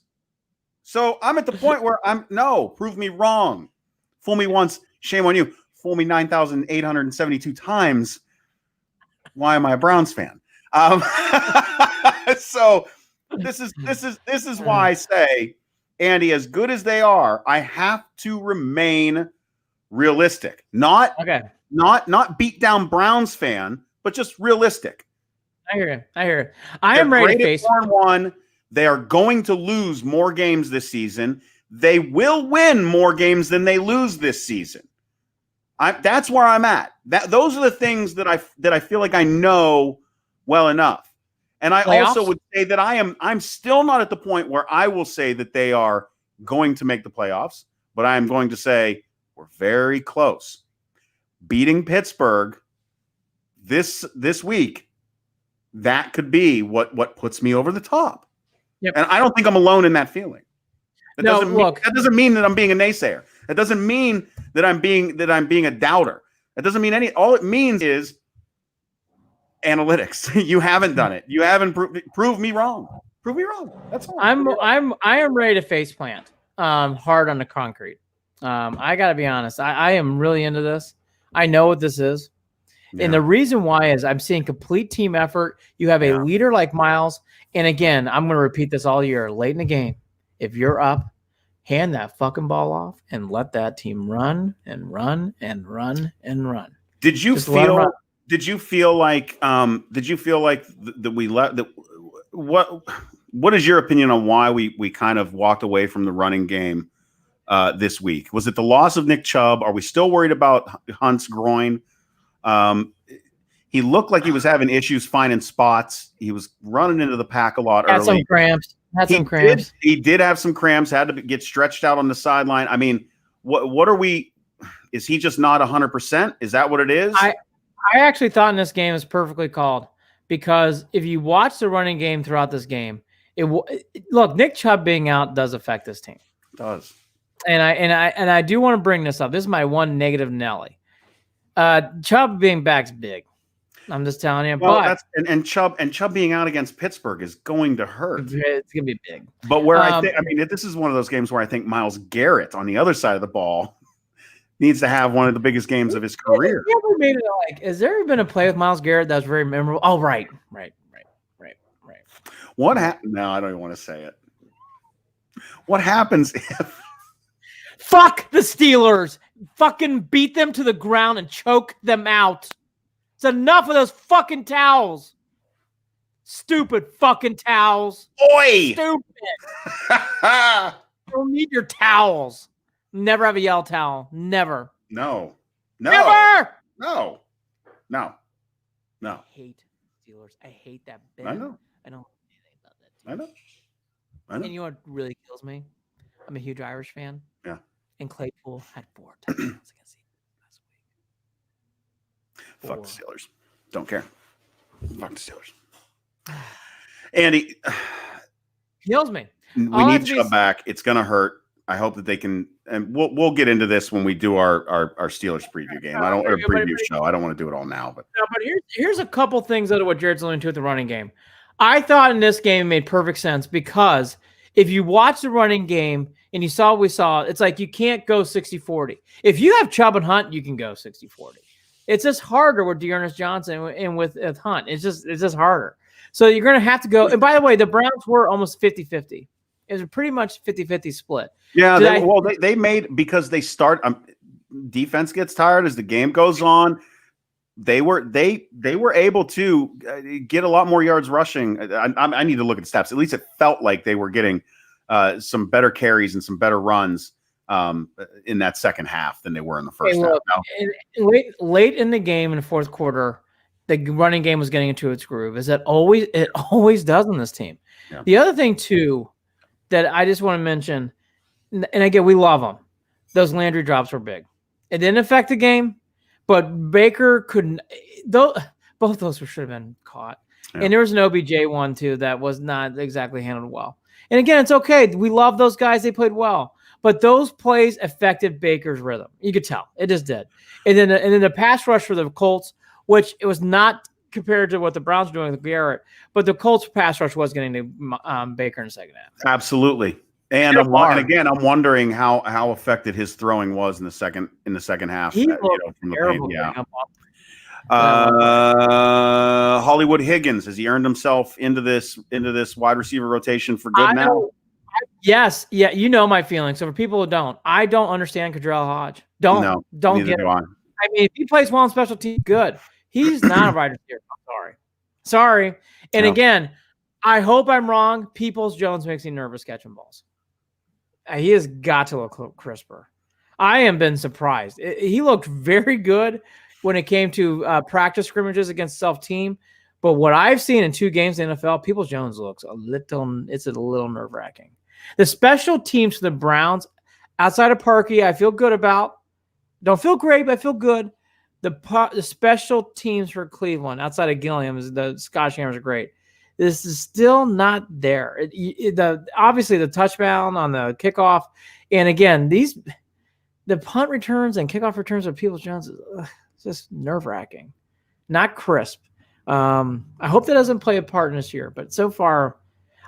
[SPEAKER 1] So I'm at the point where prove me wrong. Fool me once, shame on you. Fool me 9,872 times. Why am I a Browns fan? So this is why I say, Andy, as good as they are, I have to remain realistic. Not beat down Browns fan, but just realistic.
[SPEAKER 2] I hear you. I am ready to face
[SPEAKER 1] 4-1. They are going to lose more games this season. They will win more games than they lose this season. That's where I'm at. Those are the things that I feel like I know well enough. And I
[SPEAKER 2] Playoffs?
[SPEAKER 1] also would say that I'm still not at the point where I will say that they are going to make the playoffs, but I am going to say we're very close. Beating Pittsburgh this week, that could be what puts me over the top.
[SPEAKER 2] Yep.
[SPEAKER 1] And I don't think I'm alone in that feeling. That doesn't mean that I'm being a naysayer. That doesn't mean that I'm being a doubter. That doesn't mean all it means is analytics. You haven't done it. You haven't proved me wrong. Prove me wrong. That's all.
[SPEAKER 2] I am ready to faceplant hard on the concrete. I got to be honest. I am really into this. I know what this is. Yeah. And the reason why is I'm seeing complete team effort. You have a leader like Miles. And again, I'm going to repeat this all year. Late in the game, if you're up, hand that fucking ball off and let that team run and run and run and run.
[SPEAKER 1] Did you feel like that we let that? What is your opinion on why we kind of walked away from the running game this week? Was it the loss of Nick Chubb? Are we still worried about Hunt's groin? He looked like he was having issues finding spots. He was running into the pack a lot early.
[SPEAKER 2] Had some cramps.
[SPEAKER 1] He did have some cramps. Had to get stretched out on the sideline. I mean, what are we? Is he just not 100%? Is that what it is?
[SPEAKER 2] I actually thought in this game was perfectly called, because if you watch the running game throughout this game, look, Nick Chubb being out does affect this team.
[SPEAKER 1] It does.
[SPEAKER 2] And I do want to bring this up. This is my one negative Nelly. Chubb being back's big. I'm just telling you.
[SPEAKER 1] Well,
[SPEAKER 2] but
[SPEAKER 1] Chubb being out against Pittsburgh is going to hurt.
[SPEAKER 2] It's gonna be big.
[SPEAKER 1] But this is one of those games where I think Myles Garrett on the other side of the ball needs to have one of the biggest games of his career.
[SPEAKER 2] Has there ever been a play with Myles Garrett that's very memorable? Oh, right.
[SPEAKER 1] What happened? No, I don't even want to say it. What happens if?
[SPEAKER 2] Fuck the Steelers! Fucking beat them to the ground and choke them out. It's enough of those fucking towels. Stupid fucking towels.
[SPEAKER 1] Oi!
[SPEAKER 2] Stupid. Don't need your towels. Never have a yellow towel. Never.
[SPEAKER 1] No.
[SPEAKER 2] Never.
[SPEAKER 1] No.
[SPEAKER 2] I hate Steelers. I hate that bit.
[SPEAKER 1] I know.
[SPEAKER 2] I don't know anything about that team.
[SPEAKER 1] I know.
[SPEAKER 2] And you know what really kills me? I'm a huge Irish fan.
[SPEAKER 1] Yeah.
[SPEAKER 2] And Claypool had 4 touchdowns against the last week.
[SPEAKER 1] Fuck the Steelers. Don't care. Fuck the Steelers. Andy.
[SPEAKER 2] Kills me.
[SPEAKER 1] We need Chubb back. It's gonna hurt. I hope that they can, and we'll get into this when we do our Steelers preview game. Preview show. I don't want to do it all now, but
[SPEAKER 2] here's a couple things out of what Jared's alluding to with the running game. I thought in this game it made perfect sense, because if you watch the running game and you saw what we saw, it's like you can't go 60-40. If you have Chubb and Hunt, you can go 60-40. It's just harder with Dearness Johnson and with Hunt. It's just harder. So you're going to have to go. And by the way, the Browns were almost 50-50. It was a pretty much 50-50 split.
[SPEAKER 1] Yeah, they made, because they start defense gets tired as the game goes on. They were able to get a lot more yards rushing. I need to look at the stats. At least it felt like they were getting some better carries and some better runs in that second half than they were in the first half.
[SPEAKER 2] Now, late in the game in the fourth quarter, the running game was getting into its groove. It always does on this team. Yeah. The other thing too that I just want to mention, and again, we love them. Those Landry drops were big. It didn't affect the game, but Baker couldn't. Both those should have been caught. Yeah. And there was an OBJ one too that was not exactly handled well. And again, it's okay. We love those guys. They played well. But those plays affected Baker's rhythm. You could tell. It just did. And then the pass rush for the Colts, which it was not compared to what the Browns were doing with Garrett, but the Colts pass rush was getting to Baker in the second half.
[SPEAKER 1] Absolutely. And again, I'm wondering how effective his throwing was in the second half.
[SPEAKER 2] He looked
[SPEAKER 1] from
[SPEAKER 2] terrible.
[SPEAKER 1] The pain. Hollywood Higgins, has he earned himself into this wide receiver rotation for good now?
[SPEAKER 2] Yes. Yeah. You know my feelings. So for people who don't, I don't understand Cadrell Hodge. Don't get it. I mean, if he plays well on special teams, good. He's not a wide receiver. I'm sorry. And again, I hope I'm wrong. Peoples-Jones makes me nervous catching balls. He has got to look crisper. I am been surprised. He looked very good when it came to practice scrimmages against self-team. But what I've seen in 2 games in the NFL, Peoples-Jones looks a little nerve-wracking. The special teams for the Browns, outside of Parkey, I feel good about. Don't feel great, but I feel good. The special teams for Cleveland, outside of Gilliam, the Scottish Hammers are great. This is still not there. Obviously the touchdown on the kickoff, and again, the punt returns and kickoff returns of Peoples-Jones is just nerve-wracking, not crisp. I hope that doesn't play a part in this year, but so far,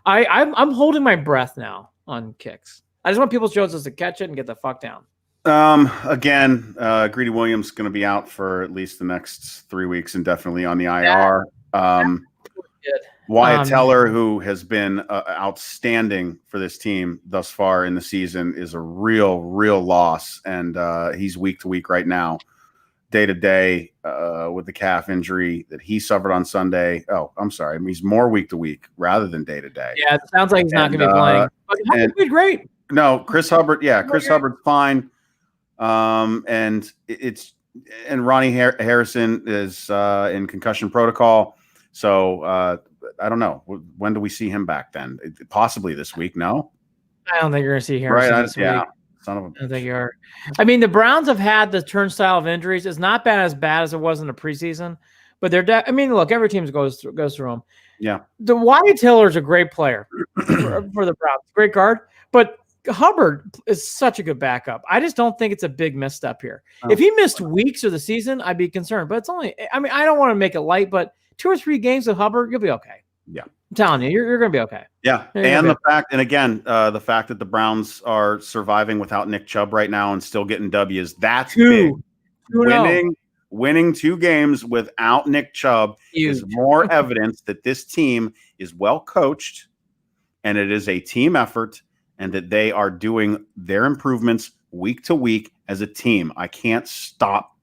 [SPEAKER 2] I'm holding my breath now on kicks. I just want Peoples-Jones to catch it and get the fuck down.
[SPEAKER 1] Again, Greedy Williams going to be out for at least the next 3 weeks and definitely on the IR. Wyatt Teller, who has been outstanding for this team thus far in the season, is a real loss, and he's week to week right now, day to day, with the calf injury that he suffered on Sunday. Oh, I'm sorry, he's more week to week rather than day to day.
[SPEAKER 2] Yeah, it sounds like he's not going to be playing. But Hubbard did great.
[SPEAKER 1] No, Chris Hubbard. Yeah, Chris Hubbard's fine. And Ronnie Harrison is in concussion protocol. So I don't know. When do we see him back then? Possibly this week. No,
[SPEAKER 2] I don't think you're going to see Harrison this week.
[SPEAKER 1] Son of a.
[SPEAKER 2] I don't think you are. I mean, the Browns have had the turnstile of injuries. It's not been as bad as it was in the preseason, but I mean, look, every team goes through them.
[SPEAKER 1] Yeah.
[SPEAKER 2] The Wyatt Teller is a great player for the Browns. Great guard, but Hubbard is such a good backup. I just don't think it's a big misstep here. If he missed weeks of the season, I'd be concerned. But it's only, I mean, I don't want to make it light, but 2 or 3 games of Hubbard, you'll be okay.
[SPEAKER 1] Yeah.
[SPEAKER 2] I'm telling you, you're going to be okay.
[SPEAKER 1] Yeah. And the fact that the Browns are surviving without Nick Chubb right now and still getting W's, that's big. Winning 2 games without Nick Chubb is more evidence that this team is well coached and it is a team effort and that they are doing their improvements week to week as a team. I can't stop.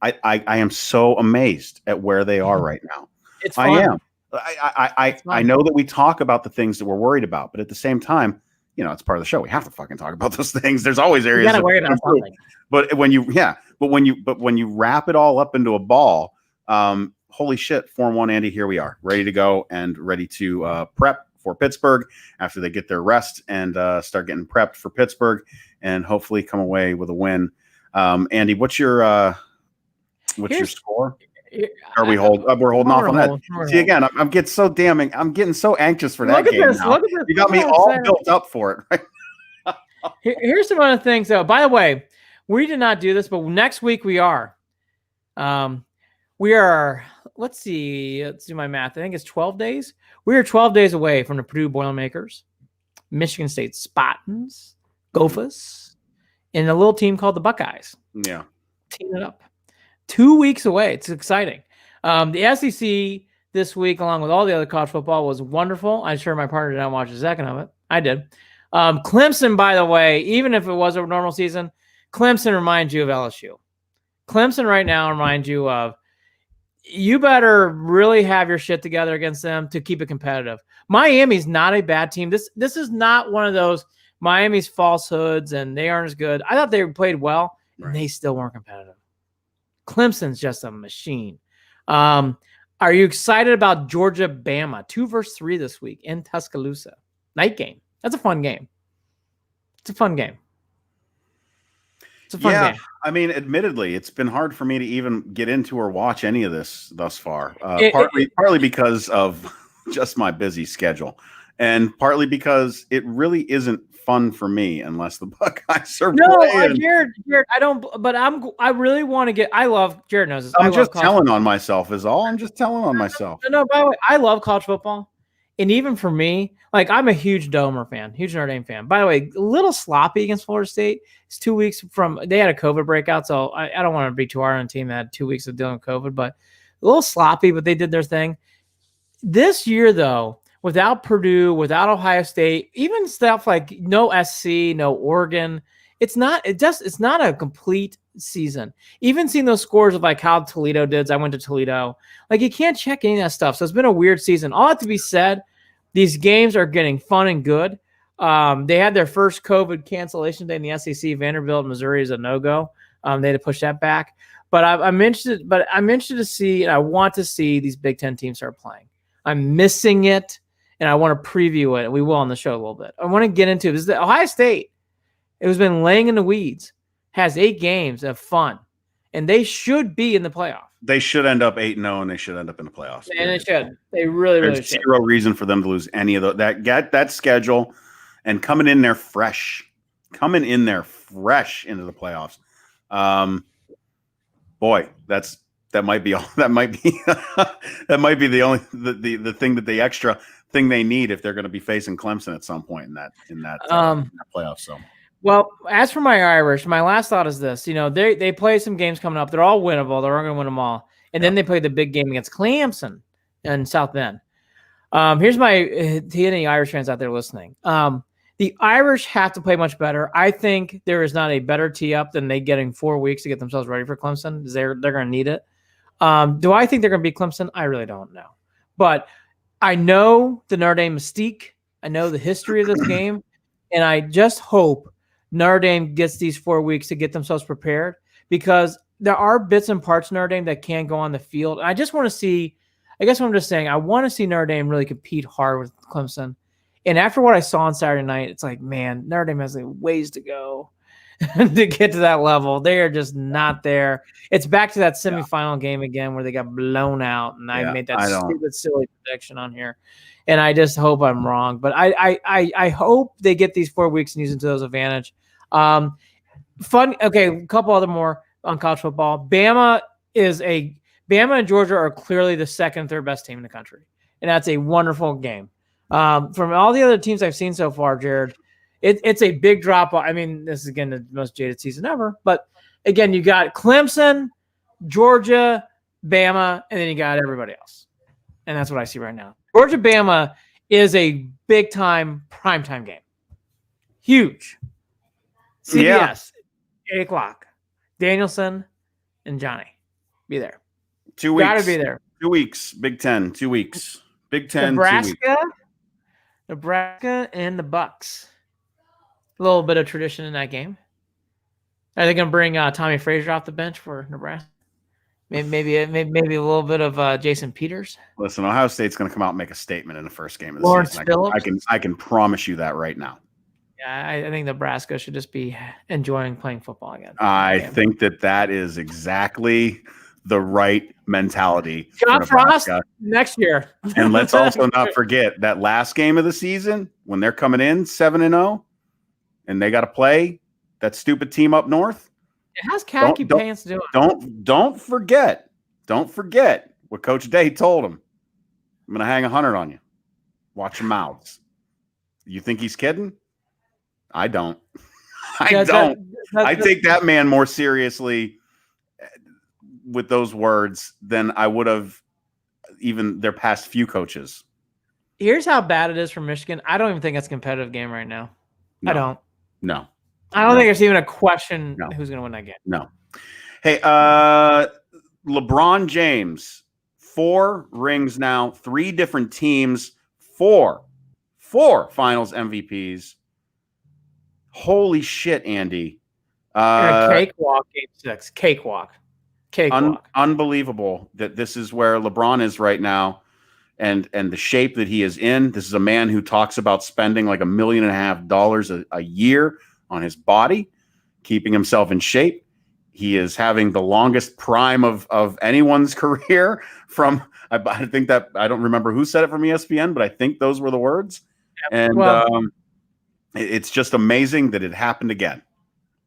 [SPEAKER 1] I am so amazed at where they are right now.
[SPEAKER 2] It's fun.
[SPEAKER 1] I am. I know that we talk about the things that we're worried about, but at the same time, it's part of the show. We have to fucking talk about those things. There's always areas.
[SPEAKER 2] You gotta worry about something.
[SPEAKER 1] But when you wrap it all up into a ball, holy shit, Form 1 Andy, here we are, ready to go and ready to prep for Pittsburgh after they get their rest and start getting prepped for Pittsburgh and hopefully come away with a win. Andy, what's your score? We're holding off on that. See, again, I'm getting so anxious for that game now. You got me all built up for it. Right?
[SPEAKER 2] Here's some other things, though. By the way, we did not do this, but next week we are. We are. Let's see. Let's do my math. I think it's 12 days. We are 12 days away from the Purdue Boilermakers, Michigan State Spartans, Gophers, and a little team called the Buckeyes.
[SPEAKER 1] Yeah,
[SPEAKER 2] team it up. 2 weeks away. It's exciting. The SEC this week, along with all the other college football, was wonderful. I'm sure my partner did not watch a second of it. I did. Clemson, by the way, even if it was a normal season, Clemson reminds you of LSU. Clemson right now reminds you of, you better really have your shit together against them to keep it competitive. Miami's not a bad team. This is not one of those Miami's falsehoods and they aren't as good. I thought they played well, and they still weren't competitive. Clemson's just a machine. Are you excited about Georgia-Bama? 2 versus 3 this week in Tuscaloosa. Night game. That's a fun game. It's a fun game. Game.
[SPEAKER 1] I mean, admittedly, it's been hard for me to even get into or watch any of this thus far. Partly because of just my busy schedule, and partly because it really isn't fun for me unless the Buckeyes are playing.
[SPEAKER 2] Jared, I don't. But I really want to get. I love Jared knows this.
[SPEAKER 1] I'm just telling on myself is all. I'm just telling on myself.
[SPEAKER 2] No. By the way, I love college football. And even for me, like, I'm a huge Domer fan, huge Notre Dame fan. By the way, a little sloppy against Florida State. It's 2 weeks from – they had a COVID breakout, so I don't want to be too hard on a team that had 2 weeks of dealing with COVID, but a little sloppy, but they did their thing. This year, though, without Purdue, without Ohio State, even stuff like no SC, no Oregon, it's not a complete season. Even seeing those scores of like how Toledo did, I went to Toledo. Like, you can't check any of that stuff. So it's been a weird season. All that to be said, these games are getting fun and good. They had their first COVID cancellation day in the SEC. Vanderbilt, Missouri is a no-go. They had to push that back. But I'm interested. But I'm interested to see, and I want to see these Big Ten teams start playing. I'm missing it, and I want to preview it. And we will on the show a little bit. I want to get into this. Is the Ohio State. It has been laying in the weeds. Has 8 games of fun, and they should be in the playoff.
[SPEAKER 1] They should end up 8-0, and they should end up in the playoffs.
[SPEAKER 2] And they should. They really
[SPEAKER 1] There's
[SPEAKER 2] should.
[SPEAKER 1] zero reason for them to lose any of that schedule, and coming in there fresh into the playoffs. Boy, that might be the only the thing that the extra thing they need if they're going to be facing Clemson at some point in that playoff. So.
[SPEAKER 2] Well, as for my Irish, my last thought is this. They play some games coming up. They're all winnable. They're all going to win them all. And then they play the big game against Clemson in South Bend. Here's to any Irish fans out there listening. The Irish have to play much better. I think there is not a better tee up than they getting 4 weeks to get themselves ready for Clemson. They're going to need it. Do I think they're going to beat Clemson? I really don't know. But I know the Notre Dame mystique. I know the history of this game. And I just hope Notre Dame gets these 4 weeks to get themselves prepared, because there are bits and parts of Notre Dame that can go on the field. And I just want to see, I guess what I'm just saying, I want to see Notre Dame really compete hard with Clemson. And after what I saw on Saturday night, it's like, man, Notre Dame has ways to go to get to that level. They are just not there. It's back to that semifinal game again where they got blown out. And I made that stupid, silly prediction on here. And I just hope I'm wrong. But I hope they get these 4 weeks and use them to those advantage. Fun. Okay, a couple other more on college football. Bama and Georgia are clearly the second and third best team in the country, and that's a wonderful game. From all the other teams I've seen so far, Jared, it's a big drop off. I mean, this is again the most jaded season ever, but again, you got Clemson, Georgia, Bama, and then you got everybody else, and that's what I see right now. Georgia Bama is a big time primetime game, huge. CBS, 8 o'clock. Danielson and Johnny. Be there.
[SPEAKER 1] 2 weeks.
[SPEAKER 2] Gotta be there.
[SPEAKER 1] 2 weeks. Big Ten. 2 weeks. Big Ten.
[SPEAKER 2] Nebraska and the Bucks. A little bit of tradition in that game. Are they going to bring Tommy Frazier off the bench for Nebraska? Maybe a little bit of Jason Peters.
[SPEAKER 1] Listen, Ohio State's going to come out and make a statement in the first game of the
[SPEAKER 2] Lawrence
[SPEAKER 1] season.
[SPEAKER 2] Phillips.
[SPEAKER 1] I can promise you that right now.
[SPEAKER 2] I think Nebraska should just be enjoying playing football again.
[SPEAKER 1] I think that is exactly the right mentality.
[SPEAKER 2] John Frost next year.
[SPEAKER 1] And let's also not forget that last game of the season when they're coming in 7-0 and they got to play that stupid team up north.
[SPEAKER 2] It has khaki pants doing.
[SPEAKER 1] Don't forget what Coach Day told him. I'm going to hang 100 on you. Watch your mouths. You think he's kidding? I don't. I take that man more seriously with those words than I would have even their past few coaches.
[SPEAKER 2] Here's how bad it is for Michigan. I don't even think it's a competitive game right now.
[SPEAKER 1] No.
[SPEAKER 2] I don't.
[SPEAKER 1] No.
[SPEAKER 2] I don't think there's even a question who's going to win that game.
[SPEAKER 1] No. Hey, LeBron James, 4 rings now, 3 different teams, 4 finals MVPs. Holy shit, Andy.
[SPEAKER 2] Cakewalk game 6. Cakewalk.
[SPEAKER 1] Unbelievable that this is where LeBron is right now and the shape that he is in. This is a man who talks about spending like $1.5 million a year on his body, keeping himself in shape. He is having the longest prime of anyone's career from, I think that, I don't remember who said it from ESPN, but I think those were the words. And it's just amazing that it happened again.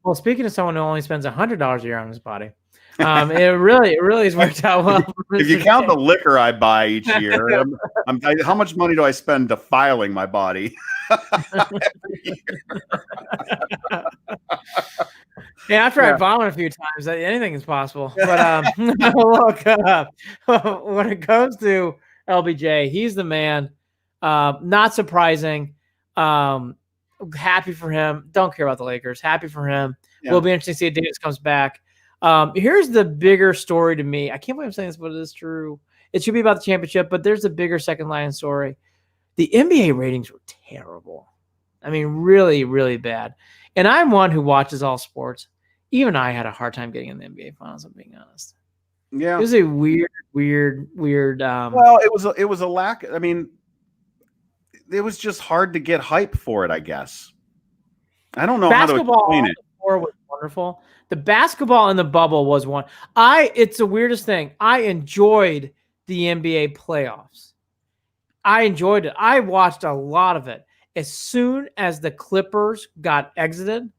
[SPEAKER 2] Well, speaking of someone who only spends $100 a year on his body, it really has worked out well.
[SPEAKER 1] If you count the liquor I buy each year, how much money do I spend defiling my body?
[SPEAKER 2] Yeah, after I vomit a few times, anything is possible. But look, when it comes to LBJ, he's the man. Not surprising. Happy for him. Don't care about the Lakers. Happy for him. Yeah. Will be interesting to see if Davis comes back. Here's the bigger story to me. I can't believe I'm saying this, but it is true. It should be about the championship, but there's a bigger second line story. The NBA ratings were terrible. I mean, really, really bad. And I'm one who watches all sports. even I had a hard time getting in the NBA Finals, I'm being honest.
[SPEAKER 1] Yeah.
[SPEAKER 2] It was a weird.
[SPEAKER 1] Well, it was a lack. I mean, it was just hard to get hype for it, I guess. I don't know how to explain it.
[SPEAKER 2] Basketball was wonderful. The basketball in the bubble was one. It's the weirdest thing. I enjoyed the NBA playoffs. I enjoyed it. I watched a lot of it. As soon as the Clippers got exited,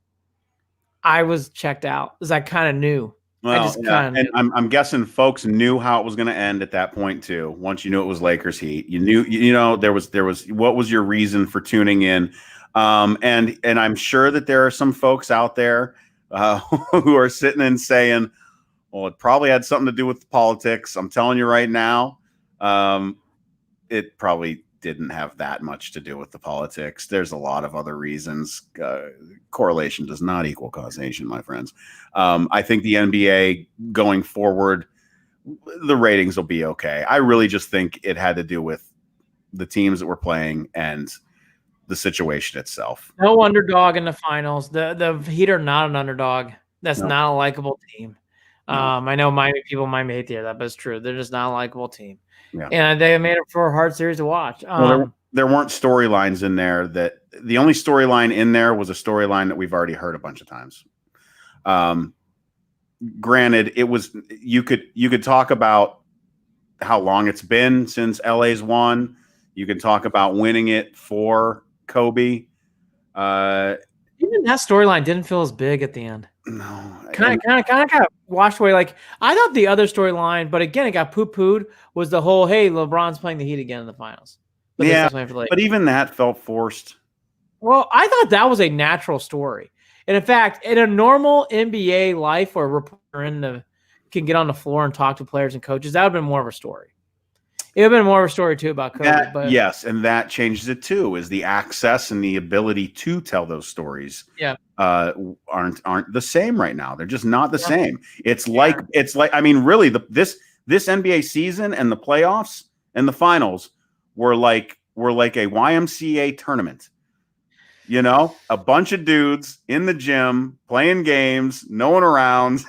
[SPEAKER 2] I was checked out because I kind of knew.
[SPEAKER 1] Well, and I'm guessing folks knew how it was going to end at that point too. Once you knew it was Lakers Heat, you knew, there was what was your reason for tuning in? And I'm sure that there are some folks out there who are sitting and saying, well, it probably had something to do with politics. I'm telling you right now, it probably didn't have that much to do with the politics. There's a lot of other reasons. Correlation does not equal causation, my friends. I think the NBA going forward, the ratings will be okay. I really just think it had to do with the teams that were playing and the situation itself.
[SPEAKER 2] No underdog in the finals. The Heat are not an underdog. That's not a likable team. No. I know people might hate to hear that, but it's true. They're just not a likable team. Yeah. And they made it for a hard series to watch.
[SPEAKER 1] Well, there weren't storylines in there. That the only storyline in there was a storyline that we've already heard a bunch of times. Granted, it was you could talk about how long it's been since LA's won. You can talk about winning it for Kobe.
[SPEAKER 2] Even that storyline didn't feel as big at the end.
[SPEAKER 1] No,
[SPEAKER 2] kind of got washed away. Like I thought the other storyline, but again, it got poo-pooed. Was the whole LeBron's playing the Heat again in the finals?
[SPEAKER 1] But but even that felt forced.
[SPEAKER 2] Well, I thought that was a natural story, and in fact, in a normal NBA life where a reporter can get on the floor and talk to players and coaches, that would have been more of a story. It would have been more of a story too about Kobe.
[SPEAKER 1] Yes, and that changes it too. Is the access and the ability to tell those stories?
[SPEAKER 2] Yeah.
[SPEAKER 1] Aren't the same right now. They're just not the same. It's like I mean, really, this NBA season and the playoffs and the finals were like a YMCA tournament. A bunch of dudes in the gym playing games, no one around,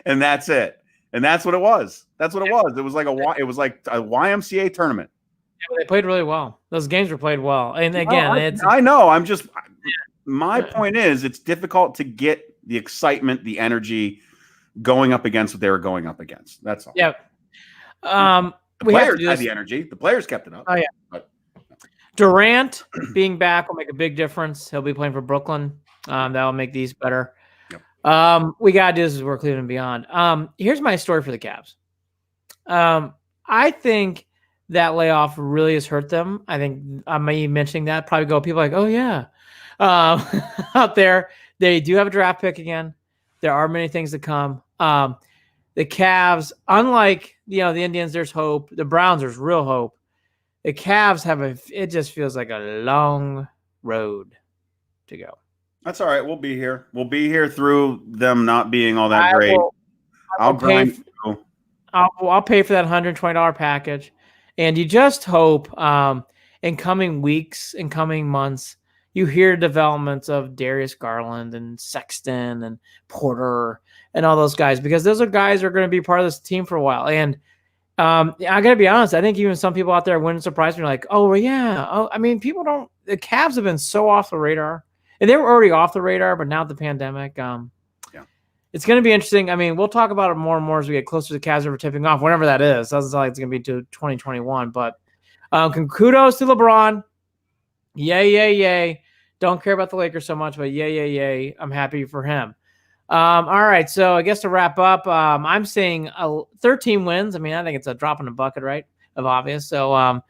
[SPEAKER 1] and that's it. And that's what it was. It was like a YMCA tournament.
[SPEAKER 2] Yeah, they played really well. Those games were played well. And again,
[SPEAKER 1] I know. My point is, it's difficult to get the excitement, the energy going up against what they were going up against. That's all.
[SPEAKER 2] Yeah.
[SPEAKER 1] The players had the energy. The players kept it up.
[SPEAKER 2] Oh, yeah.
[SPEAKER 1] But,
[SPEAKER 2] Durant being back will make a big difference. He'll be playing for Brooklyn. That'll make these better. Yep. We got to do this as we're Cleveland and beyond. Here's my story for the Cavs. I think that layoff really has hurt them. I think I may be mentioning that. Probably people are like, oh, yeah. Out there, they do have a draft pick again. There are many things to come. The Cavs, unlike the Indians, there's hope. The Browns, there's real hope. The Cavs it just feels like a long road to go.
[SPEAKER 1] That's all right. We'll be here. We'll be here through them not being all that great. I'll pay
[SPEAKER 2] for that $120 package. And you just hope in coming weeks and coming months, you hear developments of Darius Garland and Sexton and Porter and all those guys, because those are guys who are going to be part of this team for a while. And I got to be honest, I think even some people out there wouldn't surprise me, like, oh, well, yeah. Oh, I mean, the Cavs have been so off the radar. And they were already off the radar, but now the pandemic, it's going to be interesting. I mean, we'll talk about it more and more as we get closer to the Cavs ever tipping off, whenever that is. Doesn't sound like it's going to be to 2021. But kudos to LeBron. Yay. Don't care about the Lakers so much, but yay. I'm happy for him. All right, so I guess to wrap up, I'm saying 13 wins. I mean, I think it's a drop in the bucket, right, of obvious. So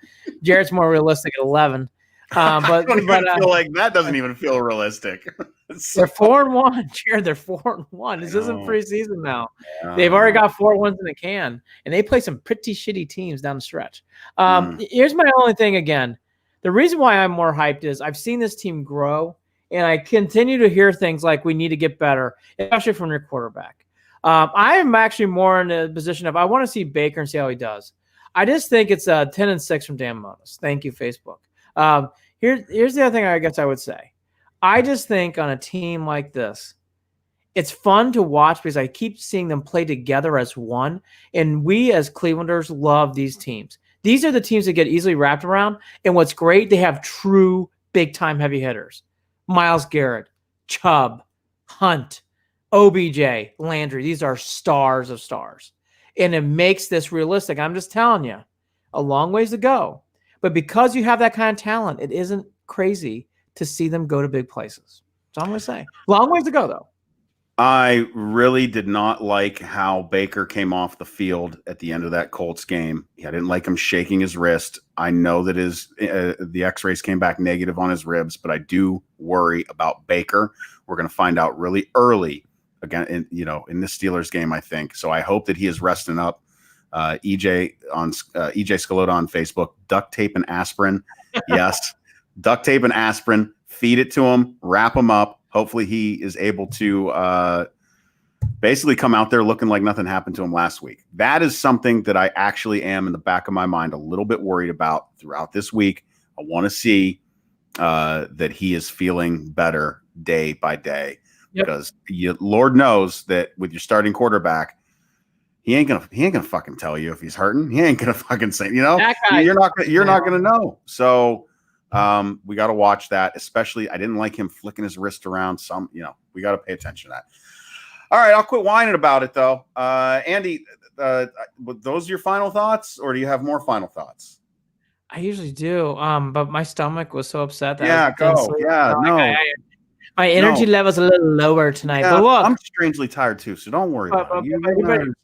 [SPEAKER 2] Jared's more realistic at 11.
[SPEAKER 1] But I feel like that doesn't even feel realistic.
[SPEAKER 2] They're 4-1, Jared. They're 4-1. This isn't preseason now. They've already got 4 wins in the can, and they play some pretty shitty teams down the stretch. Here's my only thing again. The reason why I'm more hyped is I've seen this team grow, and I continue to hear things like we need to get better, especially from your quarterback. I am actually more in a position of I want to see Baker and see how he does. I just think it's 10-6 from Dan Monis. Thank you, Facebook. Here's the other thing I guess I would say. I just think on a team like this, it's fun to watch because I keep seeing them play together as one. And we as Clevelanders love these teams. These are the teams that get easily wrapped around. And what's great, they have true big-time heavy hitters. Myles Garrett, Chubb, Hunt, OBJ, Landry. These are stars of stars. And it makes this realistic. I'm just telling you, a long ways to go. But because you have that kind of talent, it isn't crazy to see them go to big places. That's all I'm going to say. Long ways to go, though.
[SPEAKER 1] I really did not like how Baker came off the field at the end of that Colts game. I didn't like him shaking his wrist. I know that the x-rays came back negative on his ribs, but I do worry about Baker. We're going to find out really early again in the Steelers game, I think. So I hope that he is resting up. EJ Scalota on Facebook, duct tape and aspirin. Yes, duct tape and aspirin. Feed it to him, wrap him up. Hopefully he is able to basically come out there looking like nothing happened to him last week. That is something that I actually am in the back of my mind a little bit worried about throughout this week. I want to see that he is feeling better day by day, because Lord knows that with your starting quarterback, he ain't gonna fucking tell you if he's hurting. He ain't gonna fucking say, you're not gonna know. So we got to watch that. Especially, I didn't like him flicking his wrist around. We got to pay attention to that. All right, I'll quit whining about it though. Andy, those your final thoughts, or do you have more final thoughts?
[SPEAKER 2] I usually do. But my stomach was so upset that my energy level's a little lower tonight.
[SPEAKER 1] Yeah,
[SPEAKER 2] but look,
[SPEAKER 1] I'm strangely tired too, so don't worry about it.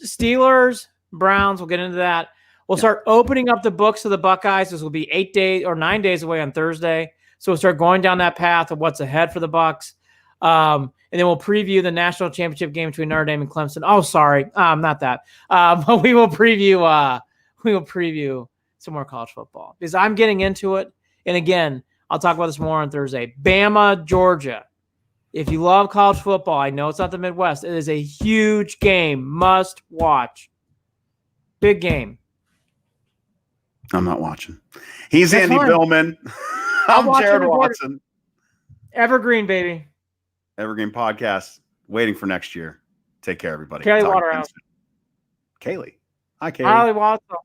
[SPEAKER 2] Steelers, Browns, we'll get into that. We'll start opening up the books of the Buckeyes. This will be 8 days or 9 days away on Thursday. So we'll start going down that path of what's ahead for the Bucks. And then we'll preview the national championship game between Notre Dame and Clemson. Oh, sorry. Not that. But we will preview some more college football because I'm getting into it. And again, I'll talk about this more on Thursday. Bama, Georgia. If you love college football, I know it's not the Midwest. It is a huge game. Must watch. Big game.
[SPEAKER 1] I'm not watching. He's Andy Billman. I'm Jared Watson.
[SPEAKER 2] Evergreen, baby.
[SPEAKER 1] Evergreen podcast. Waiting for next year. Take care, everybody.
[SPEAKER 2] Kaylee Waterhouse.
[SPEAKER 1] Kaylee. Hi, Kaylee.
[SPEAKER 2] Holly Watson.